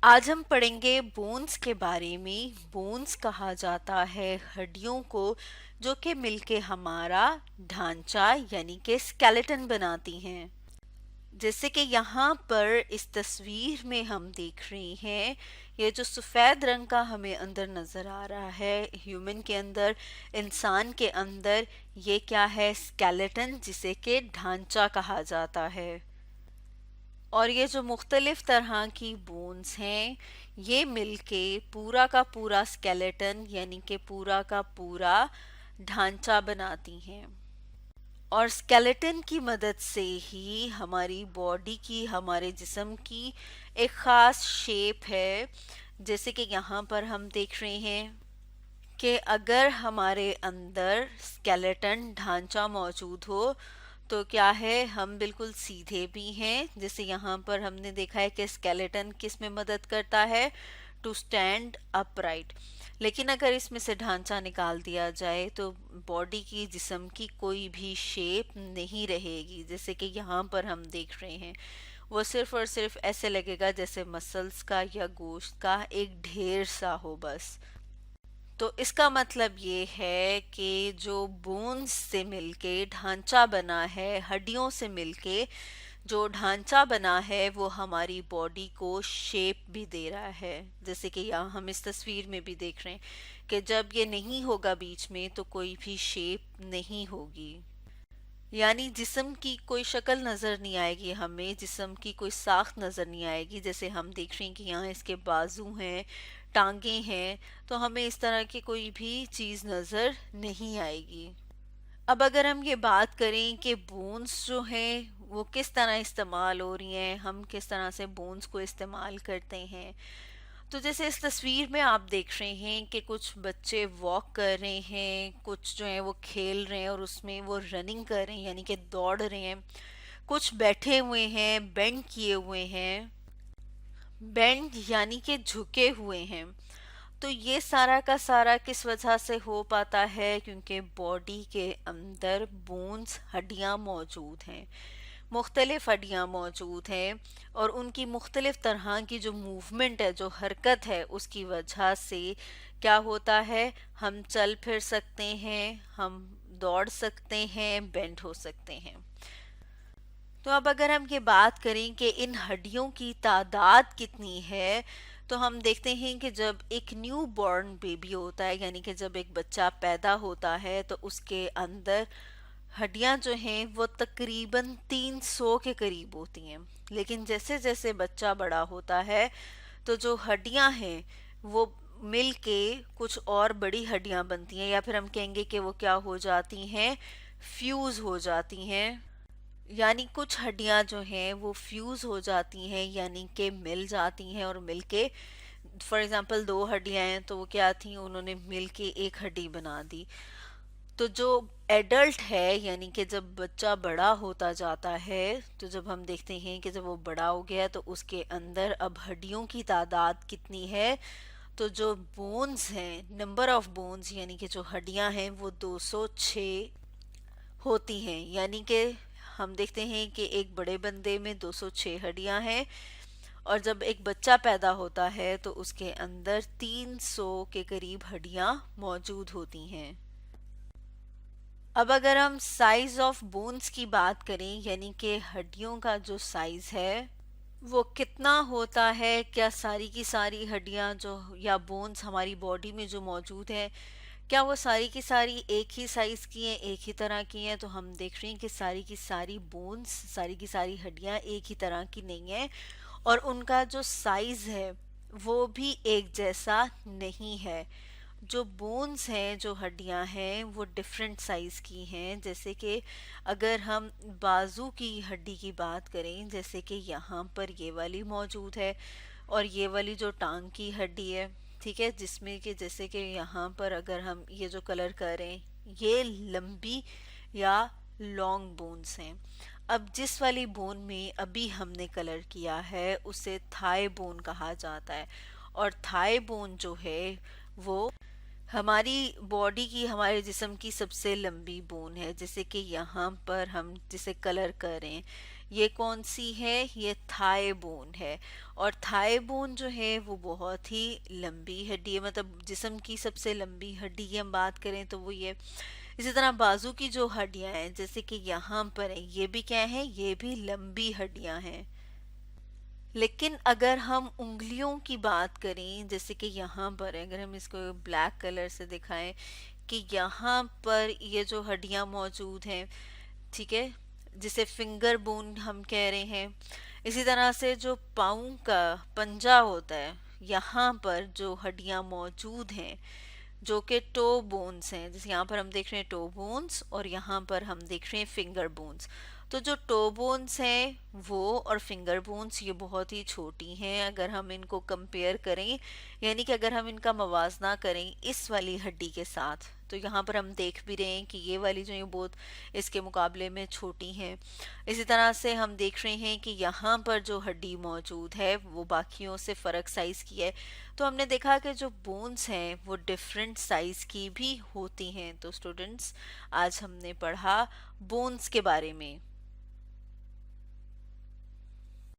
آج ہم پڑھیں گے بونز کے بارے میں۔ بونز کہا جاتا ہے ہڈیوں کو جو کہ مل کے ہمارا ڈھانچہ یعنی کہ اسکیلیٹن بناتی ہیں۔ جیسے کہ یہاں پر اس تصویر میں ہم دیکھ رہے ہیں، یہ جو سفید رنگ کا ہمیں اندر نظر آ رہا ہے ہیومن کے اندر، انسان کے اندر، یہ کیا ہے؟ اسکیلیٹن، جسے کہ ڈھانچہ کہا جاتا ہے۔ اور یہ جو مختلف طرح کی بونز ہیں یہ مل کے پورا کا پورا اسکیلیٹن یعنی کہ پورا کا پورا ڈھانچہ بناتی ہیں۔ اور اسکیلیٹن کی مدد سے ہی ہماری باڈی کی، ہمارے جسم کی ایک خاص شیپ ہے۔ جیسے کہ یہاں پر ہم دیکھ رہے ہیں کہ اگر ہمارے اندر اسکیلیٹن ڈھانچہ موجود ہو تو کیا ہے، ہم بالکل سیدھے بھی ہیں۔ جیسے یہاں پر ہم نے دیکھا ہے کہ اسکیلیٹن کس میں مدد کرتا ہے؟ To stand up right. لیکن اگر اس میں سے ڈھانچہ نکال دیا جائے تو باڈی کی، جسم کی کوئی بھی شیپ نہیں رہے گی۔ جیسے کہ یہاں پر ہم دیکھ رہے ہیں، وہ صرف اور صرف ایسے لگے گا جیسے مسلز کا یا گوشت کا ایک ڈھیر سا ہو بس۔ تو اس کا مطلب یہ ہے کہ جو بونز سے مل کے ڈھانچہ بنا ہے، ہڈیوں سے مل کے جو ڈھانچہ بنا ہے، وہ ہماری باڈی کو شیپ بھی دے رہا ہے۔ جیسے کہ یہاں ہم اس تصویر میں بھی دیکھ رہے ہیں کہ جب یہ نہیں ہوگا بیچ میں تو کوئی بھی شیپ نہیں ہوگی، یعنی جسم کی کوئی شکل نظر نہیں آئے گی، ہمیں جسم کی کوئی ساخت نظر نہیں آئے گی۔ جیسے ہم دیکھ رہے ہیں کہ یہاں اس کے بازو ہیں، ٹانگیں ہیں، تو ہمیں اس طرح کی کوئی بھی چیز نظر نہیں آئے گی۔ اب اگر ہم یہ بات کریں کہ بونز جو ہیں وہ کس طرح استعمال ہو رہی ہیں، ہم کس طرح سے بونز کو استعمال کرتے ہیں، تو جیسے اس تصویر میں آپ دیکھ رہے ہیں کہ کچھ بچے واک کر رہے ہیں، کچھ جو ہیں وہ کھیل رہے ہیں اور اس میں وہ رننگ کر رہے ہیں یعنی کہ دوڑ رہے ہیں، کچھ بیٹھے ہوئے ہیں، بینڈ کیے ہوئے ہیں، بینڈ یعنی کہ جھکے ہوئے ہیں۔ تو یہ سارا کا سارا کس وجہ سے ہو پاتا ہے؟ کیونکہ باڈی کے اندر بونز، ہڈیاں موجود ہیں، مختلف ہڈیاں موجود ہیں، اور ان کی مختلف طرح کی جو موومنٹ ہے، جو حرکت ہے، اس کی وجہ سے کیا ہوتا ہے؟ ہم چل پھر سکتے ہیں، ہم دوڑ سکتے ہیں، بینڈ ہو سکتے ہیں۔ تو اب اگر ہم یہ بات کریں کہ ان ہڈیوں کی تعداد کتنی ہے، تو ہم دیکھتے ہیں کہ جب ایک نیو بورن بیبی ہوتا ہے، یعنی کہ جب ایک بچہ پیدا ہوتا ہے، تو اس کے اندر ہڈیاں جو ہیں وہ تقریباً 300 کے قریب ہوتی ہیں۔ لیکن جیسے جیسے بچہ بڑا ہوتا ہے تو جو ہڈیاں ہیں وہ مل کے کچھ اور بڑی ہڈیاں بنتی ہیں، یا پھر ہم کہیں گے کہ وہ کیا ہو جاتی ہیں؟ فیوز ہو جاتی ہیں۔ یعنی کچھ ہڈیاں جو ہیں وہ فیوز ہو جاتی ہیں، یعنی کہ مل جاتی ہیں، اور مل کے فار ایگزامپل 2 ہڈیاں ہیں تو وہ کیا تھیں؟ انہوں نے مل کے ایک ہڈی بنا دی۔ تو جو ایڈلٹ ہے، یعنی کہ جب بچہ بڑا ہوتا جاتا ہے، تو جب ہم دیکھتے ہیں کہ جب وہ بڑا ہو گیا تو اس کے اندر اب ہڈیوں کی تعداد کتنی ہے؟ تو جو بونز ہیں، نمبر آف بونز یعنی کہ جو ہڈیاں ہیں وہ 206 ہوتی ہیں۔ یعنی کہ ہم دیکھتے ہیں کہ ایک بڑے بندے میں 206 ہڈیاں ہیں، اور جب ایک بچہ پیدا ہوتا ہے تو اس کے اندر 300 کے قریب ہڈیاں موجود ہوتی ہیں۔ اب اگر ہم سائز آف بونز کی بات کریں، یعنی کہ ہڈیوں کا جو سائز ہے وہ کتنا ہوتا ہے، کیا ساری کی ساری ہڈیاں جو یا بونز ہماری باڈی میں جو موجود ہیں، کیا وہ ساری کی ساری ایک ہی سائز کی ہیں، ایک ہی طرح کی ہیں؟ تو ہم دیکھ رہے ہیں کہ ساری کی ساری بونز، ساری کی ساری ہڈیاں ایک ہی طرح کی نہیں ہیں، اور ان کا جو سائز ہے وہ بھی ایک جیسا نہیں ہے۔ جو بونز ہیں، جو ہڈیاں ہیں، وہ ڈفرینٹ سائز کی ہیں۔ جیسے کہ اگر ہم بازو کی ہڈی کی بات کریں، جیسے کہ یہاں پر یہ والی موجود ہے، اور یہ والی جو ٹانگ کی ہڈی ہے، ٹھیک ہے، جس میں کہ جیسے کہ یہاں پر اگر ہم یہ جو کلر کریں، یہ لمبی یا لانگ بونز ہیں۔ اب جس والی بون میں ابھی ہم نے کلر کیا ہے اسے تھائی بون کہا جاتا ہے، اور تھائی بون جو ہے وہ ہماری باڈی کی، ہمارے جسم کی سب سے لمبی بون ہے۔ جیسے کہ یہاں پر ہم جسے کلر کریں، یہ کون سی ہے؟ یہ تھائے بون ہے، اور تھائے بون جو ہے وہ بہت ہی لمبی ہڈی ہے، مطلب جسم کی سب سے لمبی ہڈی کی ہم بات کریں تو وہ یہ۔ اسی طرح بازو کی جو ہڈیاں ہیں جیسے کہ یہاں پر ہیں، یہ بھی کیا ہیں؟ یہ بھی لمبی ہڈیاں ہیں۔ لیکن اگر ہم انگلیوں کی بات کریں، جیسے کہ یہاں پر ہے، اگر ہم اس کو بلیک کلر سے دکھائیں کہ یہاں پر یہ جو ہڈیاں موجود ہیں، ٹھیک ہے، جسے فنگر بون ہم کہہ رہے ہیں، اسی طرح سے جو پاؤں کا پنجہ ہوتا ہے، یہاں پر جو ہڈیاں موجود ہیں جو کہ ٹو بونز ہیں، جیسے یہاں پر ہم دیکھ رہے ہیں ٹو بونز اور یہاں پر ہم دیکھ رہے ہیں فنگر بونز۔ تو جو ٹو بونز ہیں وہ اور فنگر بونز یہ بہت ہی چھوٹی ہیں اگر ہم ان کو کمپیئر کریں، یعنی کہ اگر ہم ان کا موازنہ کریں اس والی ہڈی کے ساتھ، تو یہاں پر ہم دیکھ بھی رہے ہیں کہ یہ والی جو یہ بہت اس کے مقابلے میں چھوٹی ہیں۔ اسی طرح سے ہم دیکھ رہے ہیں کہ یہاں پر جو ہڈی موجود ہے وہ باقیوں سے فرق سائز کی ہے۔ تو ہم نے دیکھا کہ جو بونز ہیں وہ ڈیفرنٹ سائز کی بھی ہوتی ہیں۔ تو اسٹوڈنٹس، آج ہم نے پڑھا بونز کے بارے میں۔